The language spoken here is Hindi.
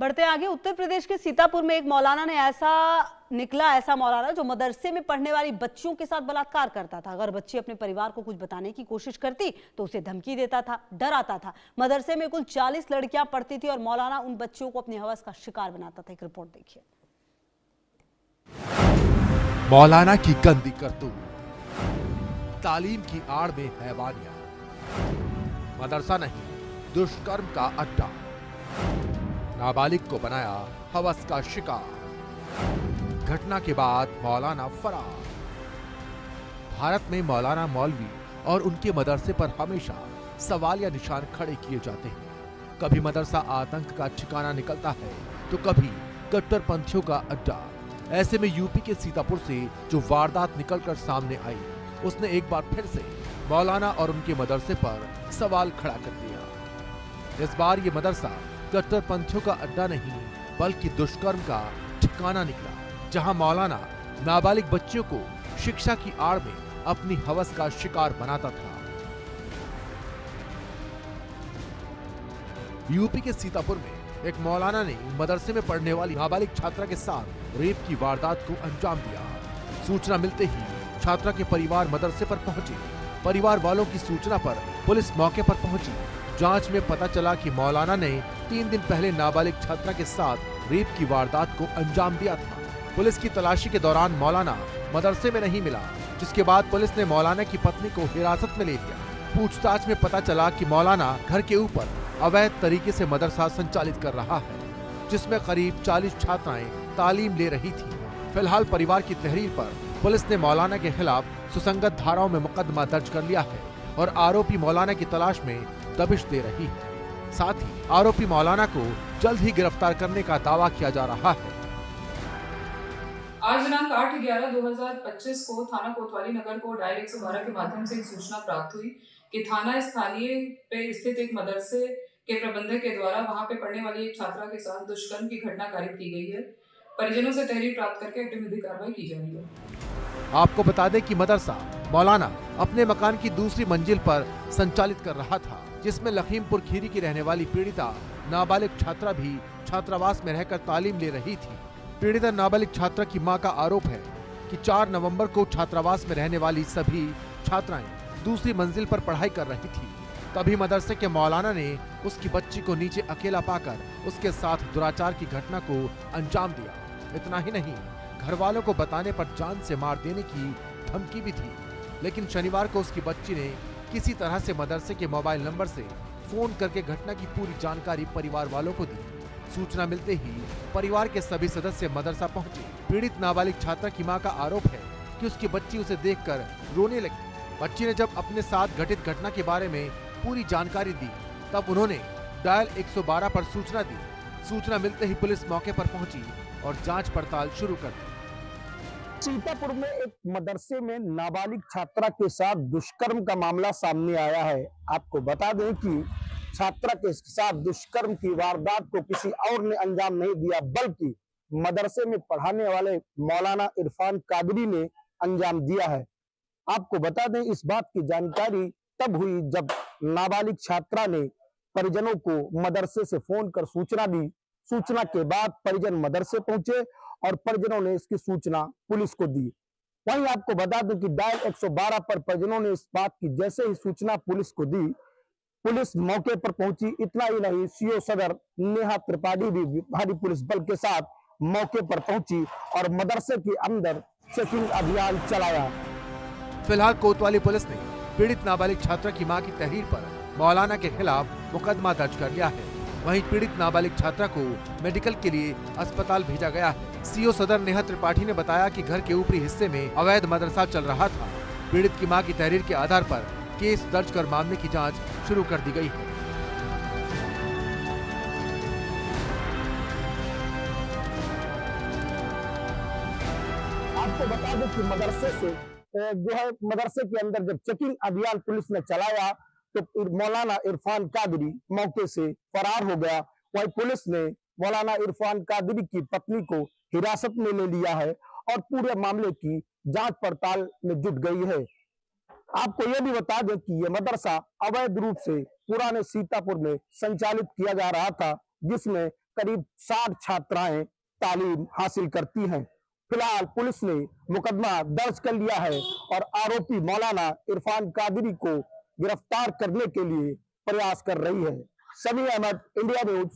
बढ़ते आगे, उत्तर प्रदेश के सीतापुर में एक मौलाना ने ऐसा मौलाना जो मदरसे में पढ़ने वाली बच्चियों के साथ बलात्कार करता था। अगर बच्ची अपने परिवार को कुछ बताने की कोशिश करती तो उसे धमकी देता था, डराता था। मदरसे में कुल 40 लड़कियां पढ़ती थी और मौलाना उन बच्चियों को अपनी हवस का शिकार बनाता था। एक रिपोर्ट देखिए। मौलाना की गंदी करतूत, तालीम की आड़ में हैवानियत, मदरसा नहीं दुष्कर्म का अड्डा, नाबालिग को बनाया हवस का शिकार। घटना के बाद मौलाना फरार। भारत में मौलाना मौलवी और उनके मदरसे पर हमेशा सवाल या निशान खड़े किए जाते हैं। कभी मदरसा आतंक का ठिकाना निकलता है तो कभी कट्टरपंथियों का अड्डा। ऐसे में यूपी के सीतापुर से जो वारदात निकलकर सामने आई, उसने एक बार फिर से मौलाना और उनके मदरसे पर सवाल खड़ा कर दिया। इस बार ये मदरसा कट्टरपंथियों का अड्डा नहीं बल्कि दुष्कर्म का ठिकाना निकला, जहां मौलाना नाबालिग बच्चियों को शिक्षा की आड़ में अपनी हवस का शिकार बनाता था। यूपी के सीतापुर में एक मौलाना ने मदरसे में पढ़ने वाली नाबालिग छात्रा के साथ रेप की वारदात को अंजाम दिया। सूचना मिलते ही छात्रा के परिवार मदरसे पर पहुंचे। परिवार वालों की सूचना पर पुलिस मौके पर पहुंची। जांच में पता चला कि मौलाना ने 3 दिन पहले नाबालिग छात्रा के साथ रेप की वारदात को अंजाम दिया था। पुलिस की तलाशी के दौरान मौलाना मदरसे में नहीं मिला, जिसके बाद पुलिस ने मौलाना की पत्नी को हिरासत में ले लिया। पूछताछ में पता चला कि मौलाना घर के ऊपर अवैध तरीके से मदरसा संचालित कर रहा है, जिसमें करीब 40 छात्राएं तालीम ले रही थीं। फिलहाल परिवार की तहरीर पर पुलिस ने मौलाना के खिलाफ सुसंगत धाराओं में मुकदमा दर्ज कर लिया है और आरोपी मौलाना की तलाश में दबिश दे रही है। साथ ही आरोपी मौलाना को जल्द ही गिरफ्तार करने का दावा किया जा रहा है। आज दिनांक 8/11/2025 को थाना कोतवाली नगर को डायल 112 के माध्यम से एक सूचना प्राप्त हुई कि थाना स्थानीय पे स्थित एक मदरसे के प्रबंधक के द्वारा वहां पे पढ़ने वाली एक छात्रा के साथ दुष्कर्म की घटना कारित की गई है। परिजनों से तहरीर प्राप्त करके अग्रिम विधिक कार्रवाई की जा रही है। आपको बता दें कि मदरसा मौलाना अपने मकान की दूसरी मंजिल पर संचालित कर रहा था, जिसमें लखीमपुर खीरी की रहने वाली पीड़िता नाबालिग छात्रा भी छात्रावास में रहकर तालीम ले रही थी। पीड़िता नाबालिग छात्रा की मां का आरोप है कि 4 नवंबर को छात्रावास में रहने वाली सभी छात्राएं दूसरी मंजिल पर पढ़ाई कर रही थी। तभी मदरसे के मौलाना ने उसकी बच्ची को नीचे अकेला पाकर उसके साथ दुराचार की घटना को अंजाम दिया। इतना ही नहीं, घर वालों को बताने पर जान से मार देने की धमकी भी थी। लेकिन शनिवार को उसकी बच्ची ने किसी तरह से मदरसे के मोबाइल नंबर से फोन करके घटना की पूरी जानकारी परिवार वालों को दी। सूचना मिलते ही परिवार के सभी सदस्य मदरसा पहुंचे। पीड़ित नाबालिग छात्रा की मां का आरोप है कि उसकी बच्ची उसे देखकर रोने लगी। बच्ची ने जब अपने साथ घटित घटना के बारे में पूरी जानकारी दी, तब उन्होंने डायल 112 पर सूचना दी। सूचना मिलते ही पुलिस मौके पर पहुंची और जांच पड़ताल शुरू कर दी। सीतापुर में एक मदरसे में नाबालिग छात्रा के साथ दुष्कर्म का मामला सामने आया है। आपको बता दें कि छात्रा के साथ दुष्कर्म की वारदात को किसी और ने अंजाम नहीं दिया, बल्कि मदरसे में पढ़ाने वाले मौलाना इरफान कादरी ने अंजाम दिया है। आपको बता दें, इस बात की जानकारी तब हुई जब नाबालिग छात्रा ने परिजनों को मदरसे से फोन कर सूचना दी। सूचना के बाद परिजन मदरसे पहुंचे और परिजनों ने इसकी सूचना पुलिस को दी। वहीं आपको बता दें कि डायल 112 पर परिजनों ने इस बात की जैसे ही सूचना पुलिस को दी, पुलिस मौके पर पहुंची। इतना ही नहीं, सीओ सदर नेहा त्रिपाठी भी भारी पुलिस बल के साथ मौके पर पहुंची और मदरसे के अंदर चेकिंग अभियान चलाया। फिलहाल कोतवाली पुलिस ने पीड़ित नाबालिग छात्रा की मां की तहरीर पर मौलाना के खिलाफ मुकदमा दर्ज कर लिया है। वहीं पीड़ित नाबालिग छात्रा को मेडिकल के लिए अस्पताल भेजा गया है। सीओ सदर नेहा त्रिपाठी ने बताया कि घर के ऊपरी हिस्से में अवैध मदरसा चल रहा था। पीड़ित की मां की तहरीर के आधार पर केस दर्ज कर मामले की जांच शुरू कर दी गई है। आपको बता दें कि मदरसे के अंदर जब चेकिंग अभियान पुलिस ने चलाया तो मौलाना इरफान कादरी मौके से फरार हो गया। वहीं पुलिस ने मौलाना इरफान कादरी की पत्नी को हिरासत में ले लिया है और पूरे मामले की जांच पड़ताल में जुट गई है। आपको यह भी बता दें कि यह मदरसा अवैध रूप से पुराने सीतापुर में संचालित किया जा रहा था, जिसमें करीब 60 छात्राएं तालीम हासिल करती हैं। फिलहाल पुलिस ने मुकदमा दर्ज कर लिया है और आरोपी मौलाना इरफान कादरी को गिरफ्तार करने के लिए प्रयास कर रही है। समी अहमद, इंडिया न्यूज।